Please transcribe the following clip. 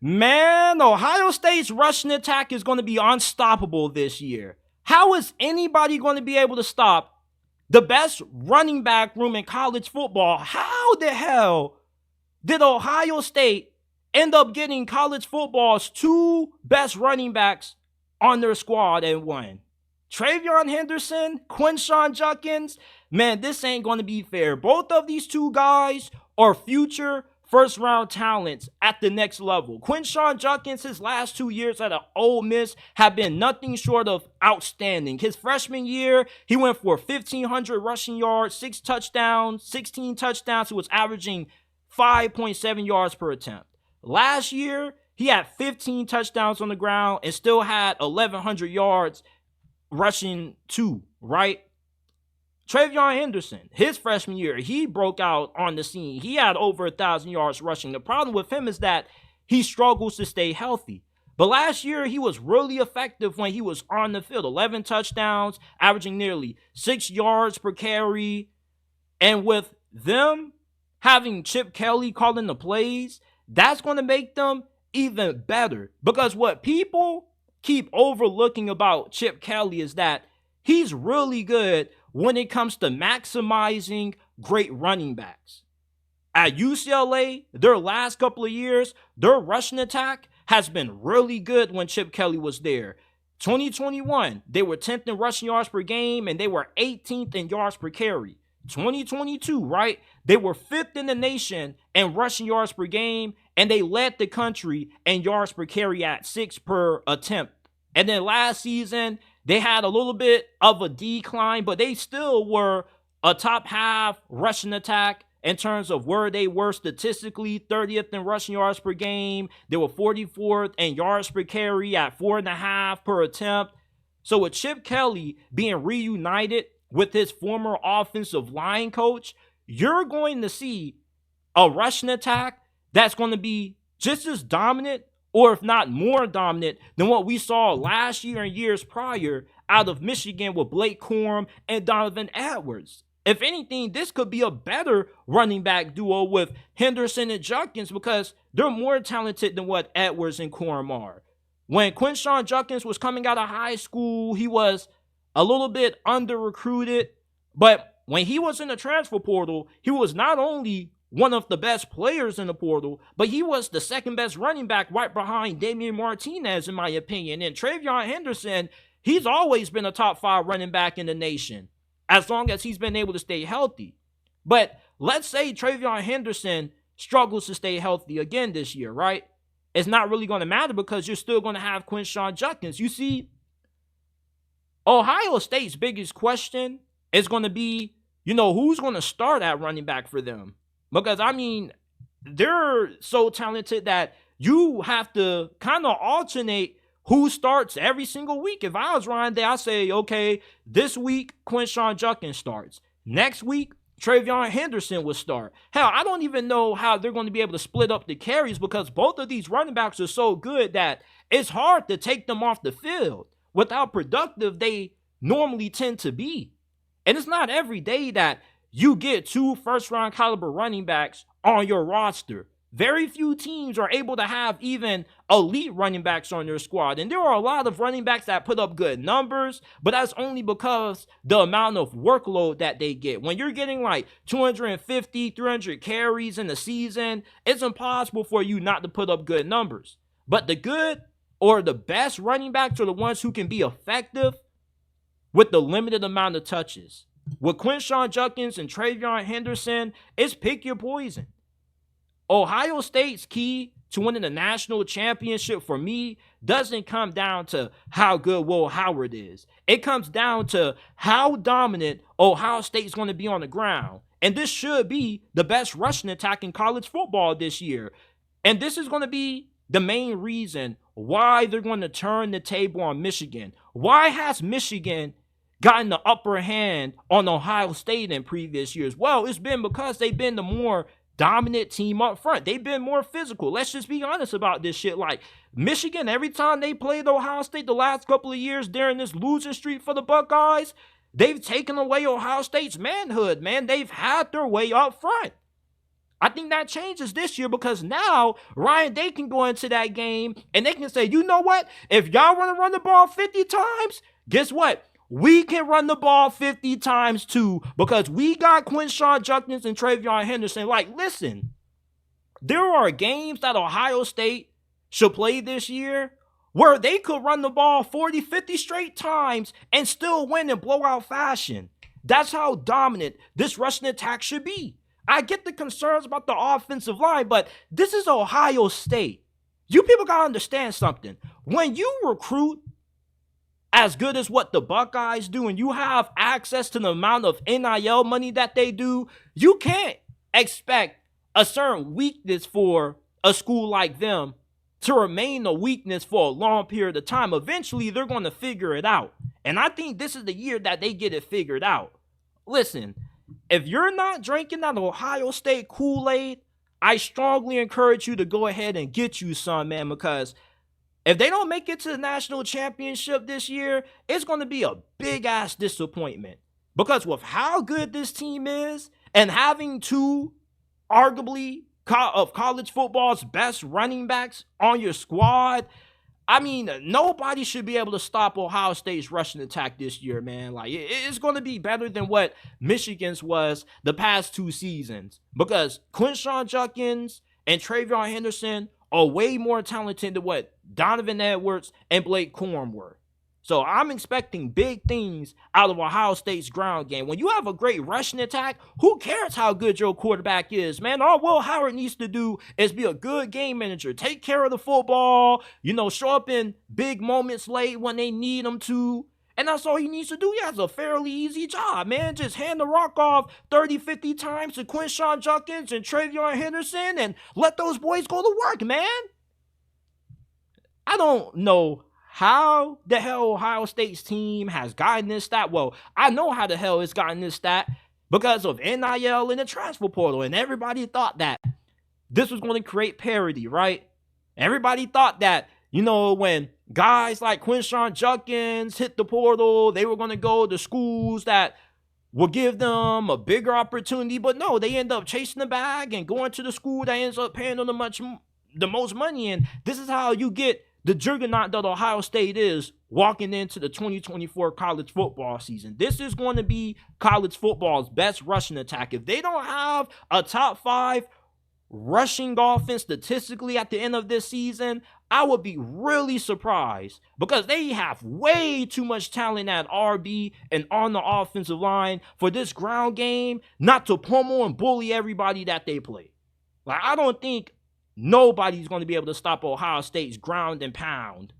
Man, Ohio State's rushing attack is going to be unstoppable this year. How is anybody going to be able to stop the best running back room in college football? How the hell did Ohio State end up getting college football's two best running backs on their squad and won? Treveyon Henderson, Quinshon Judkins. Man, this ain't going to be fair. Both of these two guys are future first round talents at the next level. Quinshon Judkins, his last 2 years at Ole Miss have been nothing short of outstanding. His freshman year, he went for 1,500 rushing yards, 6 touchdowns, 16 touchdowns. He was averaging 5.7 yards per attempt. Last year, he had 15 touchdowns on the ground and still had 1,100 yards rushing too, right? Treveyon Henderson, his freshman year, he broke out on the scene. He had over 1,000 yards rushing. The problem with him is that he struggles to stay healthy. But last year, he was really effective when he was on the field. 11 touchdowns, averaging nearly 6 yards per carry. And with them having Chip Kelly calling the plays, that's going to make them even better. Because what people keep overlooking about Chip Kelly is that he's really good when it comes to maximizing great running backs. At UCLA, their last couple of years, their rushing attack has been really good when Chip Kelly was there. 2021, they were 10th in rushing yards per game and they were 18th in yards per carry. 2022, right? They were 5th in the nation in rushing yards per game and they led the country in yards per carry at 6 per attempt. And then last season, they had a little bit of a decline, but they still were a top half rushing attack in terms of where they were statistically. 30th in rushing yards per game. They were 44th in yards per carry at 4.5 per attempt. So with Chip Kelly being reunited with his former offensive line coach, you're going to see a rushing attack that's going to be just as dominant, or if not more dominant than what we saw last year and years prior out of Michigan with Blake Corum and Donovan Edwards. If anything, this could be a better running back duo with Henderson and Judkins because they're more talented than what Edwards and Corum are. When Quinshon Judkins was coming out of high school, he was a little bit under-recruited, but when he was in the transfer portal, he was not only one of the best players in the portal, but he was the second best running back right behind Damian Martinez, in my opinion. And Treveyon Henderson, he's always been a top 5 running back in the nation, as long as he's been able to stay healthy. But let's say Treveyon Henderson struggles to stay healthy again this year, right? It's not really going to matter because you're still going to have Quinshon Judkins. You see, Ohio State's biggest question is going to be, who's going to start at running back for them? Because, they're so talented that you have to kind of alternate who starts every single week. If I was Ryan Day, I'd say, okay, this week, Quinshon Judkins starts. Next week, Treveyon Henderson will start. Hell, I don't even know how they're going to be able to split up the carries because both of these running backs are so good that it's hard to take them off the field with how productive they normally tend to be. And it's not every day that you get 2 first-round caliber running backs on your roster. Very few teams are able to have even elite running backs on their squad. And there are a lot of running backs that put up good numbers, but that's only because the amount of workload that they get. When you're getting like 250, 300 carries in the season, it's impossible for you not to put up good numbers. But the good or the best running backs are the ones who can be effective with the limited amount of touches. With Quinshon Judkins and Treveyon Henderson, it's pick your poison. Ohio State's key to winning the national championship for me doesn't come down to how good Will Howard is. It comes down to how dominant Ohio State's going to be on the ground. And this should be the best rushing attack in college football this year. And this is going to be the main reason why they're going to turn the table on Michigan. Why has Michigan gotten the upper hand on Ohio State in previous years? Well, it's been because they've been the more dominant team up front. They've been more physical. Let's just be honest about this shit. Like, Michigan, every time they played Ohio State the last couple of years during this losing streak for the Buckeyes, they've taken away Ohio State's manhood, man. They've had their way up front. I think that changes this year because now Ryan Day can go into that game and they can say, you know what? If y'all want to run the ball 50 times, guess what? We can run the ball 50 times too because we got Quinshon, Judkins, and Treveyon Henderson. Like, listen, there are games that Ohio State should play this year where they could run the ball 40, 50 straight times and still win in blowout fashion. That's how dominant this rushing attack should be. I get the concerns about the offensive line, but this is Ohio State. You people got to understand something. When you recruit as good as what the Buckeyes do and you have access to the amount of NIL money that they do, you can't expect a certain weakness for a school like them to remain a weakness for a long period of time. Eventually, they're going to figure it out. And I think this is the year that they get it figured out. Listen, if you're not drinking that Ohio State Kool-Aid, I strongly encourage you to go ahead and get you some, man, because if they don't make it to the national championship this year, it's going to be a big-ass disappointment. Because with how good this team is and having two, arguably, of college football's best running backs on your squad, I mean, nobody should be able to stop Ohio State's rushing attack this year, man. Like, it's going to be better than what Michigan's was the past 2 seasons. Because Quinshon Judkins and Treveyon Henderson are way more talented than what Donovan Edwards and Blake Corum were. So I'm expecting big things out of Ohio State's ground game. When you have a great rushing attack, who cares how good your quarterback is, man? All Will Howard needs to do is be a good game manager, take care of the football, show up in big moments late when they need him to. And that's all he needs to do. He has a fairly easy job, man. Just hand the rock off 30, 50 times to Quinshon Judkins and Treveyon Henderson and let those boys go to work, man. I don't know how the hell Ohio State's team has gotten this stat. Well, I know how the hell it's gotten this stat because of NIL and the transfer portal. And everybody thought that this was going to create parity, right? Everybody thought that, when guys like Quinshon Judkins hit the portal, they were going to go to schools that will give them a bigger opportunity. But no, they end up chasing the bag and going to the school that ends up paying them the most money. And this is how you get the juggernaut that Ohio State is walking into the 2024 college football season. This is going to be college football's best rushing attack. If they don't have a top 5 rushing offense statistically at the end of this season, I would be really surprised because they have way too much talent at RB and on the offensive line for this ground game not to pummel and bully everybody that they play. Like, I don't think nobody's going to be able to stop Ohio State's ground and pound